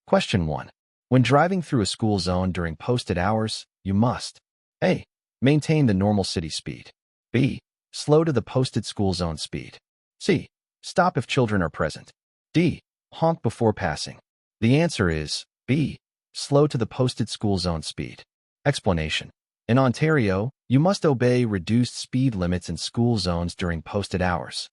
Question 1. When driving through a school zone during posted hours, you must A. Maintain the normal city speed. B. Slow to the posted school zone speed. C. Stop if children are present. D. Honk before passing. The answer is B. Slow to the posted school zone speed. Explanation. In Ontario, you must obey reduced speed limits in school zones during posted hours.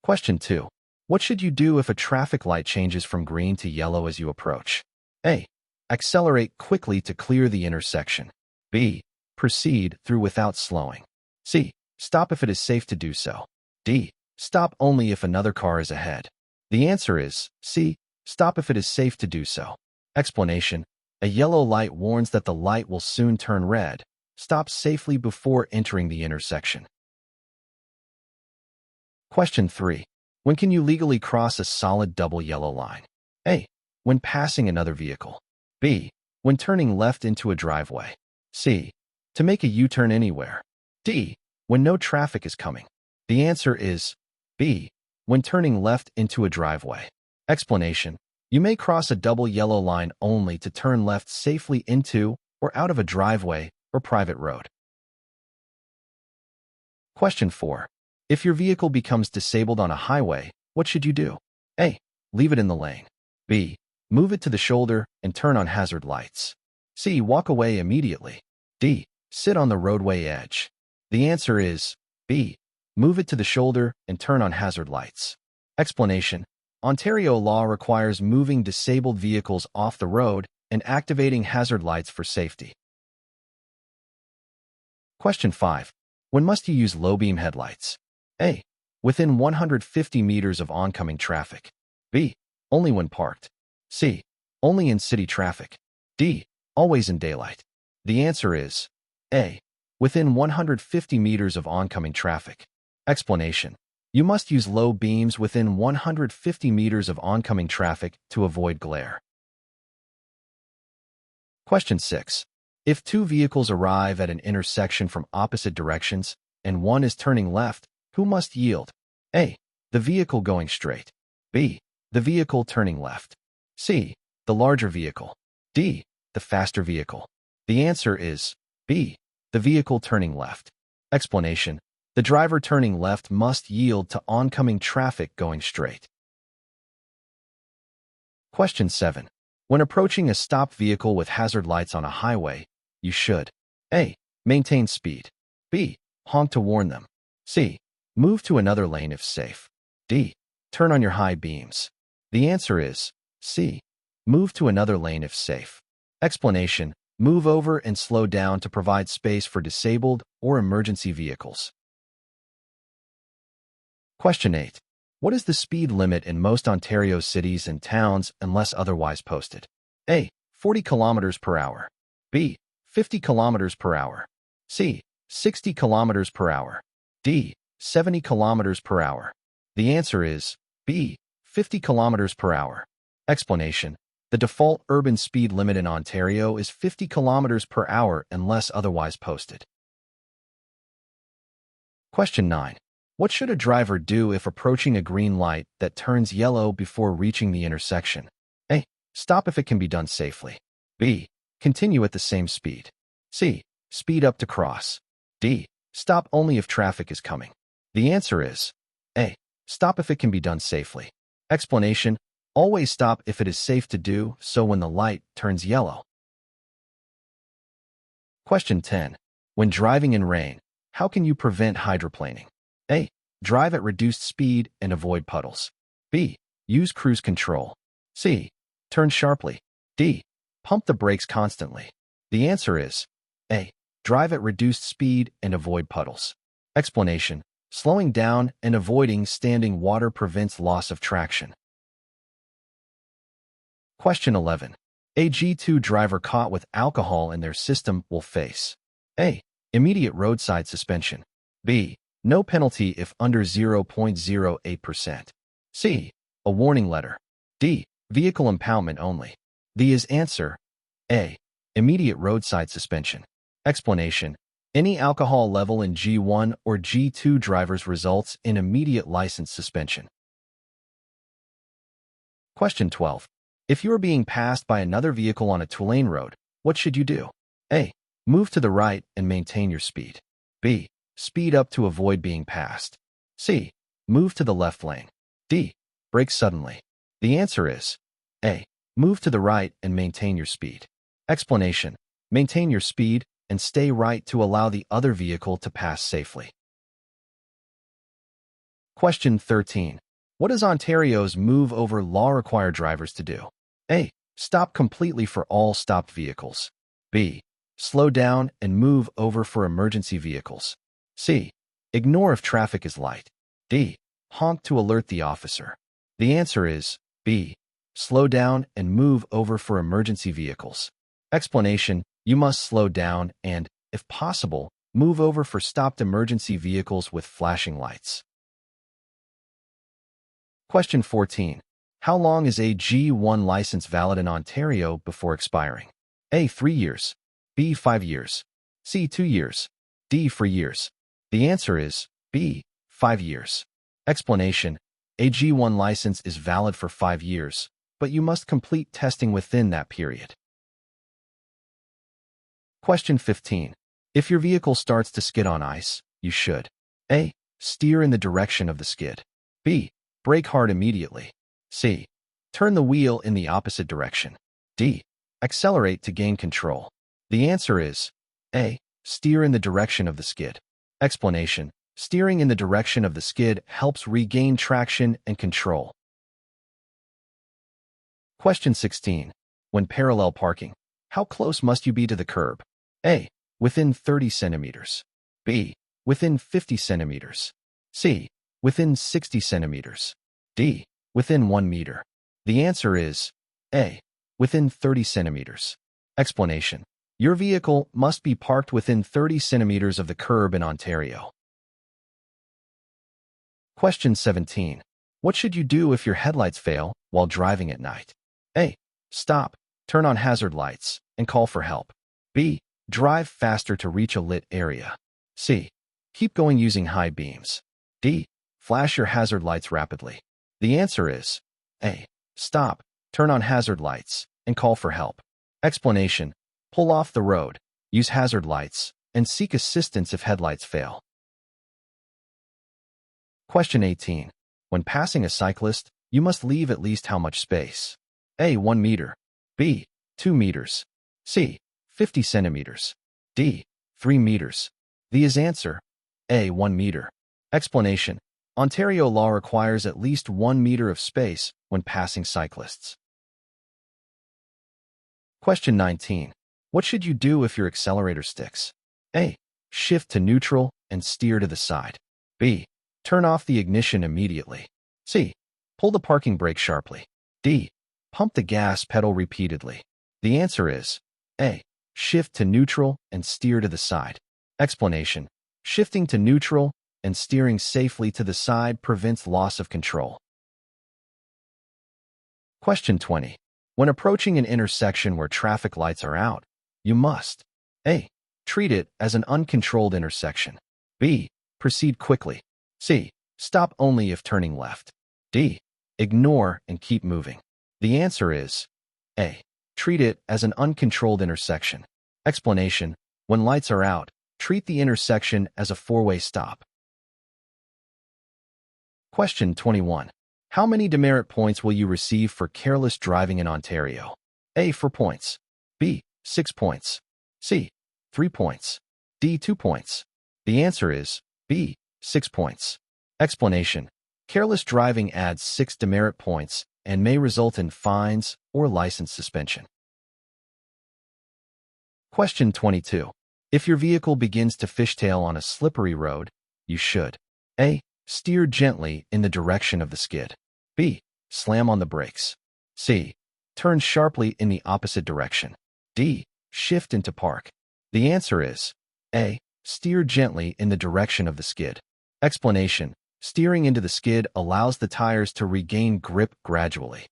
Question 2. What should you do if a traffic light changes from green to yellow as you approach? A. Accelerate quickly to clear the intersection. B. Proceed through without slowing. C. Stop if it is safe to do so. D. Stop only if another car is ahead. The answer is C. Stop if it is safe to do so. Explanation. A yellow light warns that the light will soon turn red. Stop safely before entering the intersection. Question 3. When can you legally cross a solid double yellow line? A. When passing another vehicle. B. When turning left into a driveway. C. To make a U-turn anywhere. D. When no traffic is coming. The answer is B. When turning left into a driveway. Explanation. You may cross a double yellow line only to turn left safely into or out of a driveway or private road. Question 4. If your vehicle becomes disabled on a highway, what should you do? A. Leave it in the lane. B. Move it to the shoulder and turn on hazard lights. C. Walk away immediately. D. Sit on the roadway edge. The answer is B. Move it to the shoulder and turn on hazard lights. Explanation. Ontario law requires moving disabled vehicles off the road and activating hazard lights for safety. Question 5. When must you use low-beam headlights? A. Within 150 meters of oncoming traffic. B. Only when parked. C. Only in city traffic. D. Always in daylight. The answer is A. Within 150 meters of oncoming traffic. Explanation. You must use low beams within 150 meters of oncoming traffic to avoid glare. Question 6. If two vehicles arrive at an intersection from opposite directions and one is turning left, who must yield? A. The vehicle going straight. B. The vehicle turning left. C. The larger vehicle. D. The faster vehicle. The answer is B. The vehicle turning left. Explanation. The driver turning left must yield to oncoming traffic going straight. Question 7. When approaching a stopped vehicle with hazard lights on a highway, you should A. Maintain speed. B. Honk to warn them. C. Move to another lane if safe. D. Turn on your high beams. The answer is C. Move to another lane if safe. Explanation. Move over and slow down to provide space for disabled or emergency vehicles. Question 8. What is the speed limit in most Ontario cities and towns unless otherwise posted? A. 40 kilometers per hour. B. 50 kilometers per hour. C. 60 kilometers per hour. D. 70 kilometers per hour. The answer is B. 50 kilometers per hour. Explanation. The default urban speed limit in Ontario is 50 kilometers per hour unless otherwise posted. Question 9. What should a driver do if approaching a green light that turns yellow before reaching the intersection? A. Stop if it can be done safely. B. Continue at the same speed. C. Speed up to cross. D. Stop only if traffic is coming. The answer is A. Stop if it can be done safely. Explanation. Always stop if it is safe to do so when the light turns yellow. Question 10. When driving in rain, how can you prevent hydroplaning? A. Drive at reduced speed and avoid puddles. B. Use cruise control. C. Turn sharply. D. Pump the brakes constantly. The answer is A. Drive at reduced speed and avoid puddles. Explanation. Slowing down and avoiding standing water prevents loss of traction. Question 11. A G2 driver caught with alcohol in their system will face A. Immediate roadside suspension. B. No penalty if under 0.08%. C. A warning letter. D. Vehicle impoundment only. The is answer A. Immediate roadside suspension. Explanation. Any alcohol level in G1 or G2 drivers results in immediate license suspension. Question 12. If you are being passed by another vehicle on a two-lane road, what should you do? A. Move to the right and maintain your speed. B. Speed up to avoid being passed. C. Move to the left lane. D. Brake suddenly. The answer is A. Move to the right and maintain your speed. Explanation. Maintain your speed and stay right to allow the other vehicle to pass safely. Question 13. What does Ontario's move over law require drivers to do? A. Stop completely for all stopped vehicles. B. Slow down and move over for emergency vehicles. C. Ignore if traffic is light. D. Honk to alert the officer. The answer is B. Slow down and move over for emergency vehicles. Explanation. You must slow down and, if possible, move over for stopped emergency vehicles with flashing lights. Question 14. How long is a G1 license valid in Ontario before expiring? A. 3 years. B. 5 years. C. 2 years. D. 4 years. The answer is B. 5 years. Explanation. A G1 license is valid for 5 years, but you must complete testing within that period. Question 15. If your vehicle starts to skid on ice, you should A. Steer in the direction of the skid. B. Brake hard immediately. C. Turn the wheel in the opposite direction. D. Accelerate to gain control. The answer is A. Steer in the direction of the skid. Explanation. Steering in the direction of the skid helps regain traction and control. Question 16. When parallel parking, how close must you be to the curb? A. Within 30 centimeters. B. Within 50 centimeters. C. Within 60 centimeters. D. Within 1 meter. The answer is A. Within 30 centimeters. Explanation. Your vehicle must be parked within 30 centimeters of the curb in Ontario. Question 17. What should you do if your headlights fail while driving at night? A. Stop, turn on hazard lights, and call for help. B. Drive faster to reach a lit area. C. Keep going using high beams. D. Flash your hazard lights rapidly. The answer is A. Stop, turn on hazard lights, and call for help. Explanation. Pull off the road, use hazard lights, and seek assistance if headlights fail. Question 18. When passing a cyclist, you must leave at least how much space? A. 1 meter. B. 2 meters. C. 50 centimeters. D. 3 meters. The answer. A. 1 meter. Explanation. Ontario law requires at least 1 meter of space when passing cyclists. Question 19. What should you do if your accelerator sticks? A. Shift to neutral and steer to the side. B. Turn off the ignition immediately. C. Pull the parking brake sharply. D. Pump the gas pedal repeatedly. The answer is A. Shift to neutral and steer to the side. Explanation. Shifting to neutral and steering safely to the side prevents loss of control. Question 20. When approaching an intersection where traffic lights are out, you must A. Treat it as an uncontrolled intersection. B. Proceed quickly. C. Stop only if turning left. D. Ignore and keep moving. The answer is A. Treat it as an uncontrolled intersection. Explanation. When lights are out, treat the intersection as a four-way stop. Question 21. How many demerit points will you receive for careless driving in Ontario? A. 4 points. B. 6 points. C. 3 points. D. 2 points. The answer is B. 6 points. Explanation. Careless driving adds 6 demerit points and may result in fines or license suspension. Question 22. If your vehicle begins to fishtail on a slippery road, you should A. Steer gently in the direction of the skid. B. Slam on the brakes. C. Turn sharply in the opposite direction. D. Shift into park. The answer is A. Steer gently in the direction of the skid. Explanation. Steering into the skid allows the tires to regain grip gradually.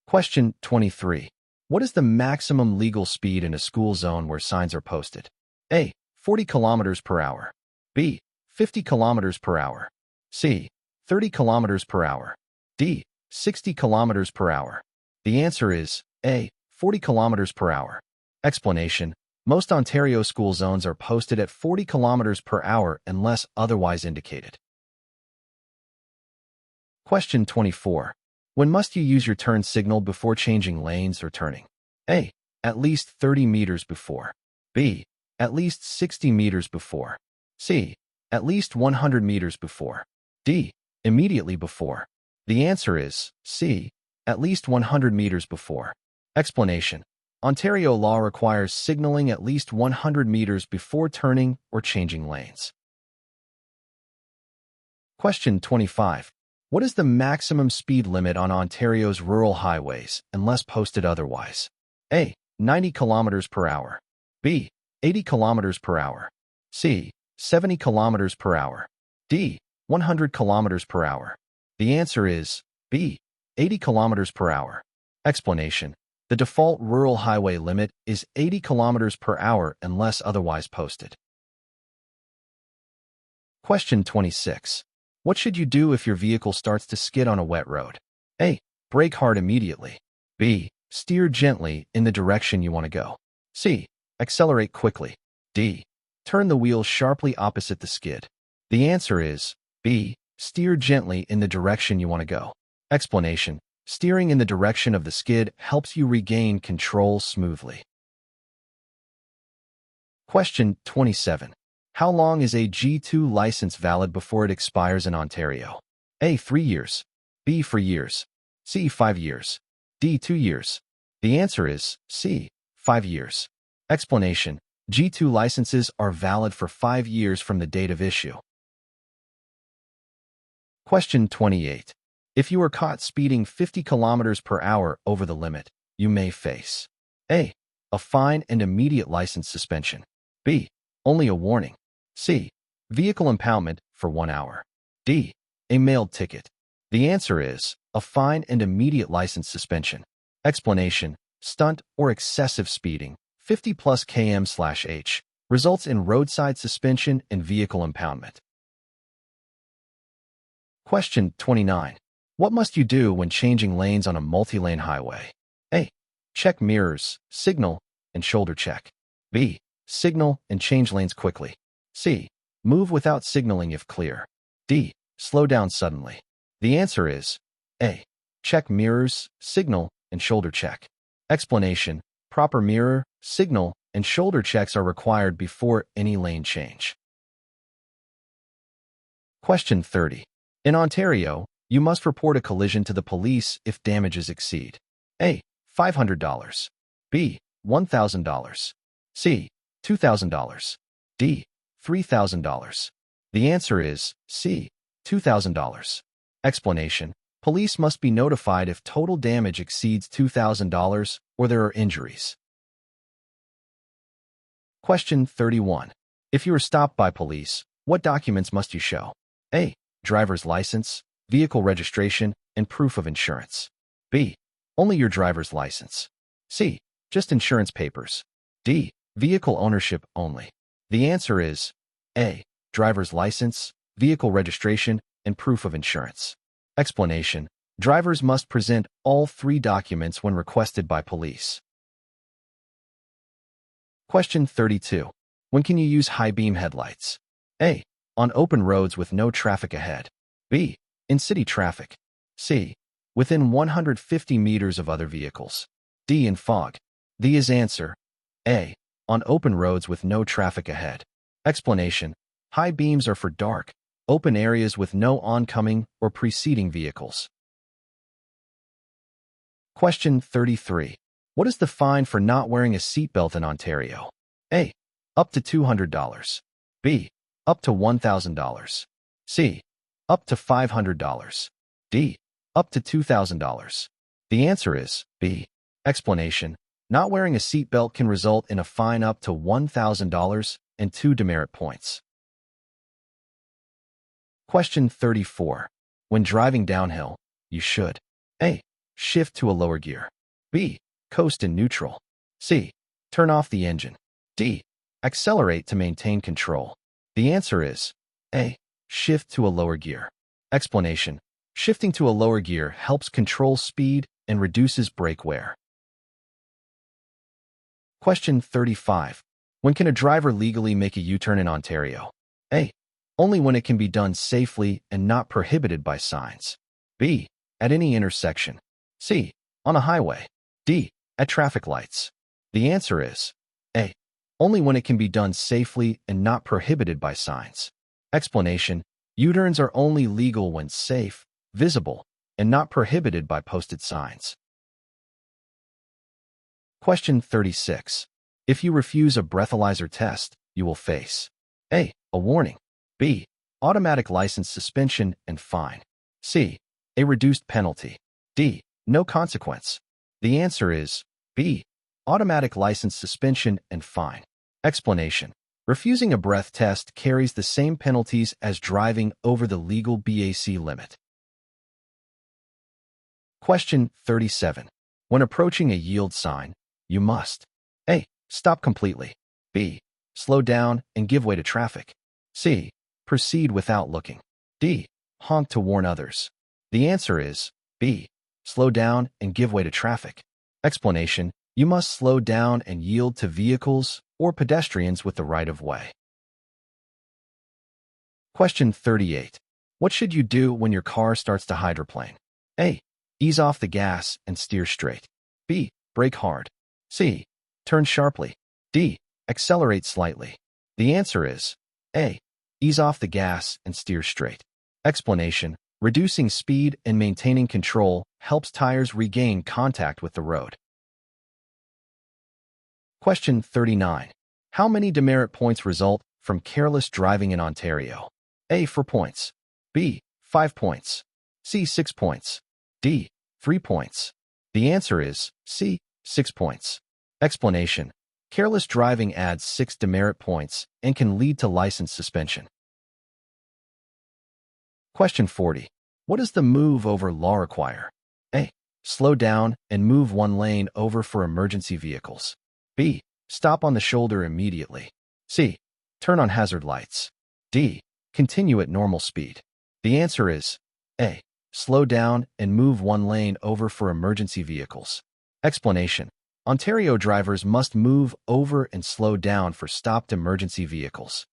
Question 23. What is the maximum legal speed in a school zone where signs are posted? A. 40 kilometers per hour. B. 50 kilometers per hour. C. 30 kilometers per hour. D. 60 kilometers per hour? The answer is A. 40 kilometers per hour. Explanation: most Ontario school zones are posted at 40 kilometers per hour unless otherwise indicated. Question 24. When must you use your turn signal before changing lanes or turning? A. At least 30 meters before. B. At least 60 meters before. C. At least 100 meters before. D. Immediately before. The answer is C. At least 100 meters before. Explanation: Ontario law requires signaling at least 100 meters before turning or changing lanes. Question 25. What is the maximum speed limit on Ontario's rural highways unless posted otherwise? A. 90 kilometers per hour. B. 80 kilometers per hour. C. 70 kilometers per hour. D. 100 kilometers per hour. The answer is B. 80 kilometers per hour. Explanation: the default rural highway limit is 80 kilometers per hour unless otherwise posted. Question 26. What should you do if your vehicle starts to skid on a wet road? A. Brake hard immediately. B. Steer gently in the direction you want to go. C. Accelerate quickly. D. Turn the wheels sharply opposite the skid. The answer is B. Steer gently in the direction you want to go. Explanation: steering in the direction of the skid helps you regain control smoothly. Question 27. How long is a G2 license valid before it expires in Ontario? A. 3 years. B. 4 years. C. 5 years. D. 2 years. The answer is C. 5 years. Explanation: G2 licenses are valid for 5 years from the date of issue. Question 28. If you are caught speeding 50 kilometers per hour over the limit, you may face A. a fine and immediate license suspension. B. only a warning. C. vehicle impoundment for 1 hour. D. a mailed ticket. The answer is a fine and immediate license suspension. Explanation: stunt or excessive speeding, 50 plus km/h, results in roadside suspension and vehicle impoundment. Question 29. What must you do when changing lanes on a multi-lane highway? A. check mirrors, signal, and shoulder check. B. signal and change lanes quickly. C. move without signaling if clear. D. slow down suddenly. The answer is A. check mirrors, signal, and shoulder check. Explanation: proper mirror, signal, and shoulder checks are required before any lane change. Question 30. In Ontario, you must report a collision to the police if damages exceed A. $500. B. $1,000. C. $2,000. D. $3,000. The answer is C. $2,000. Explanation: police must be notified if total damage exceeds $2,000 or there are injuries. Question 31. If you are stopped by police, what documents must you show? A. driver's license, vehicle registration, and proof of insurance. B. only your driver's license. C. just insurance papers. D. vehicle ownership only. The answer is A. driver's license, vehicle registration, and proof of insurance. Explanation: drivers must present all 3 documents when requested by police. Question 32. When can you use high beam headlights? A. on open roads with no traffic ahead. B. in city traffic. C. within 150 meters of other vehicles. D. in fog. The is answer A. on open roads with no traffic ahead. Explanation: high beams are for dark, open areas with no oncoming or preceding vehicles. Question 33. What is the fine for not wearing a seatbelt in Ontario? A. up to $200. B. up to $1,000. C. up to $500. D. up to $2,000. The answer is B. Explanation: not wearing a seatbelt can result in a fine up to $1,000 and 2 demerit points. Question 34. When driving downhill, you should A. shift to a lower gear. B. coast in neutral. C. turn off the engine. D. accelerate to maintain control. The answer is A. shift to a lower gear. Explanation: Shifting to a lower gear helps control speed and reduces brake wear. Question 35. When can a driver legally make a U-turn in Ontario? A. Only when it can be done safely and not prohibited by signs. B. At any intersection. C. On a highway. D. At traffic lights. The answer is A. Only when it can be done safely and not prohibited by signs. Explanation: U-turns are only legal when safe, visible, and not prohibited by posted signs. Question 36. If you refuse a breathalyzer test, you will face A. A warning. B. Automatic license suspension and fine. C. A reduced penalty. D. No consequence. The answer is B. Automatic license suspension and fine. Explanation: refusing a breath test carries the same penalties as driving over the legal BAC limit. Question 37. When approaching a yield sign, you must A. Stop completely. B. Slow down and give way to traffic. C. Proceed without looking. D. Honk to warn others. The answer is B. Slow down and give way to traffic. Explanation: you must slow down and yield to vehicles or pedestrians with the right-of-way. Question 38. What should you do when your car starts to hydroplane? A. Ease off the gas and steer straight. B. Brake hard. C. Turn sharply. D. Accelerate slightly. The answer is A. Ease off the gas and steer straight. Explanation: reducing speed and maintaining control helps tires regain contact with the road. Question 39. How many demerit points result from careless driving in Ontario? A. 4 points. B. 5 points. C. 6 points. D. 3 points. The answer is C. 6 points. Explanation: careless driving adds 6 demerit points and can lead to license suspension. Question 40. What does the move over law require? A. Slow down and move one lane over for emergency vehicles. B. Stop on the shoulder immediately. C. Turn on hazard lights. D. Continue at normal speed. The answer is A. Slow down and move one lane over for emergency vehicles. Explanation: Ontario drivers must move over and slow down for stopped emergency vehicles.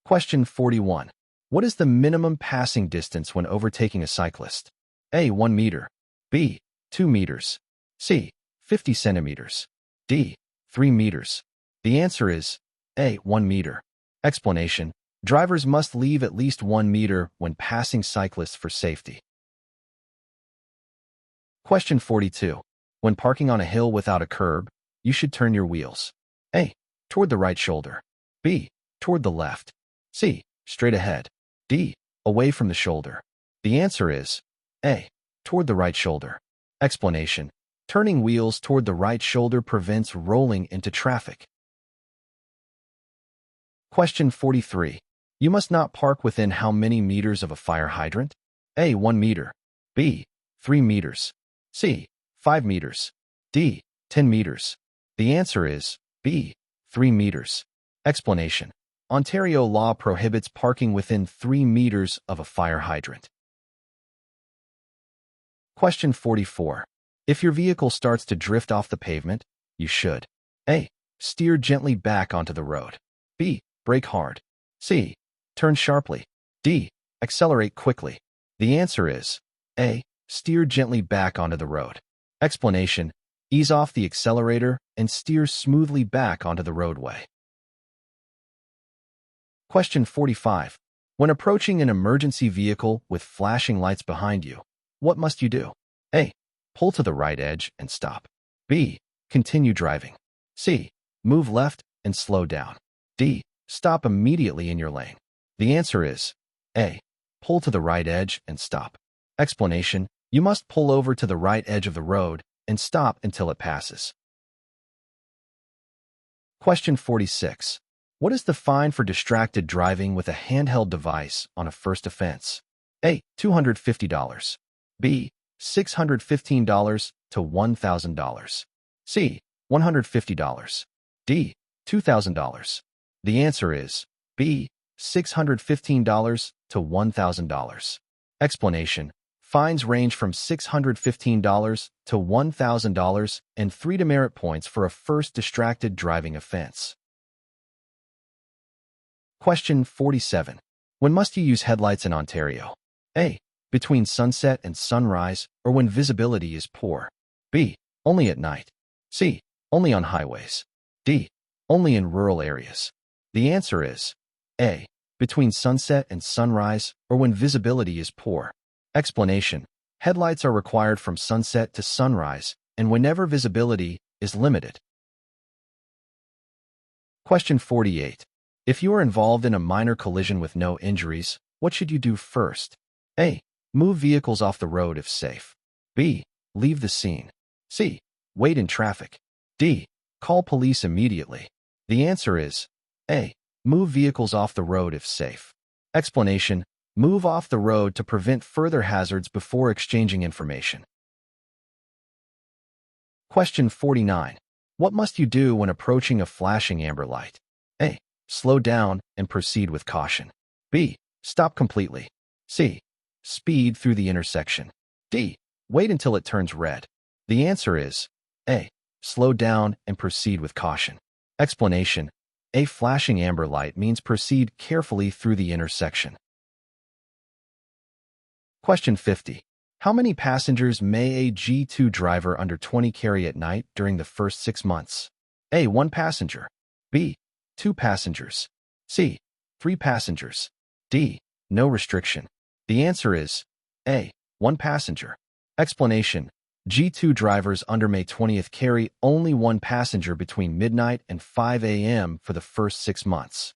Question 41. What is the minimum passing distance when overtaking a cyclist? A. 1 meter. B. 2 meters. C. 50 centimeters. D. 3 meters. The answer is A. 1 meter. Explanation: drivers must leave at least 1 meter when passing cyclists for safety. Question 42. When parking on a hill without a curb, you should turn your wheels. A. Toward the right shoulder. B. Toward the left. C. Straight ahead. D. Away from the shoulder. The answer is A. Toward the right shoulder. Explanation: turning wheels toward the right shoulder prevents rolling into traffic. Question 43. You must not park within how many meters of a fire hydrant? A. 1 meter. B. 3 meters. C. 5 meters. D. 10 meters. The answer is B. 3 meters. Explanation: Ontario law prohibits parking within 3 meters of a fire hydrant. Question 44. If your vehicle starts to drift off the pavement, you should A. Steer gently back onto the road. B. Brake hard. C. Turn sharply. D. Accelerate quickly. The answer is A. Steer gently back onto the road. Explanation: ease off the accelerator and steer smoothly back onto the roadway. Question 45. When approaching an emergency vehicle with flashing lights behind you, what must you do? A. Pull to the right edge and stop. B. Continue driving. C. Move left and slow down. D. Stop immediately in your lane. The answer is A. Pull to the right edge and stop. Explanation: you must pull over to the right edge of the road and stop until it passes. Question 46. What is the fine for distracted driving with a handheld device on a first offense? A. $250. B. $615 to $1,000. C. $150. D. $2,000. The answer is B. $615 to $1,000. Explanation: fines range from $615 to $1,000 and 3 demerit points for a first distracted driving offense. Question 47. When must you use headlights in Ontario? A. Between sunset and sunrise or when visibility is poor. B. Only at night. C. Only on highways. D. Only in rural areas. The answer is A. Between sunset and sunrise or when visibility is poor. Explanation: headlights are required from sunset to sunrise and whenever visibility is limited. Question 48. If you are involved in a minor collision with no injuries, what should you do first? A. Move vehicles off the road if safe. B. Leave the scene. C. Wait in traffic. D. Call police immediately. The answer is A. Move vehicles off the road if safe. Explanation: move off the road to prevent further hazards before exchanging information. Question 49. What must you do when approaching a flashing amber light? A. Slow down and proceed with caution. B. Stop completely. C. Speed through the intersection. D. Wait until it turns red. The answer is A. Slow down and proceed with caution. Explanation: a flashing amber light means proceed carefully through the intersection. Question 50. How many passengers may a G2 driver under 20 carry at night during the first 6 months? A. 1 passenger. B. 2 passengers. C. 3 passengers. D. No restriction. The answer is A. 1 passenger. Explanation: G2 drivers under May 20th carry only 1 passenger between midnight and 5 a.m. for the first 6 months.